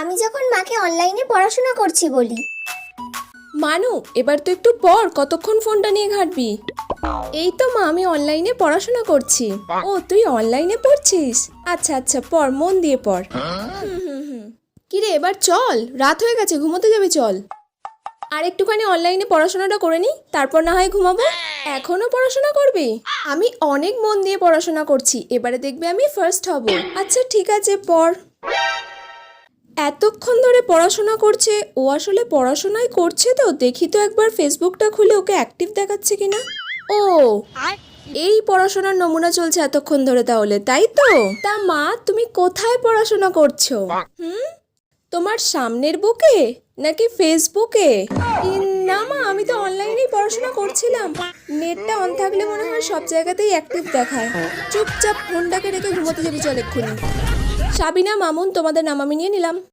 আমি যখন মাকে অনলাইনে পড়াশোনা করছি বলি। মানু, এবার তো একটু পড়, কতক্ষণ ফোনটা নিয়ে ঘাঁটবি? এই তো মা, আমি অনলাইনে পড়াশোনা করছি। ও, তুই অনলাইনে পড়ছিস? আচ্ছা আচ্ছা, পড়, মন দিয়ে পড়। কিরে, এবার চল, রাত হয়ে গেছে, ঘুমোতে যাবি, চল। আর একটুখানি অনলাইনে পড়াশোনাটা করে নি, তারপর না হয় ঘুমাবো। এখনো পড়াশোনা করবি? আমি অনেক মন দিয়ে পড়াশোনা করছি, এবারে দেখবি আমি ফার্স্ট হব। আচ্ছা ঠিক আছে, পড়। এতক্ষণ ধরে পড়াশোনা করছে, ও আসলে পড়াশোনাই করছে তো? দেখি তো একবার ফেসবুকটা খুলে ওকে অ্যাক্টিভ দেখাচ্ছে কিনা। ও, এই পড়াশোনার নমুনা চলছে এতক্ষণ ধরে তাহলে, তাই তো? তা মা, তুমি কোথায় পড়াশোনা করছো? তোমার সামনের বুকে নাকি ফেসবুকে? না মা, আমি তো অনলাইনেই পড়াশোনা করছিলাম। নেটটা অন থাকলে মনে হয় সব জায়গাতেই অ্যাক্টিভ দেখায়। চুপচাপ ফোনটাকে রেখে ঘুমোতে যাবি, চল এক্ষুনি। সাবিনা, মামুন, তোমাদের নাম আমি নিয়ে নিলাম।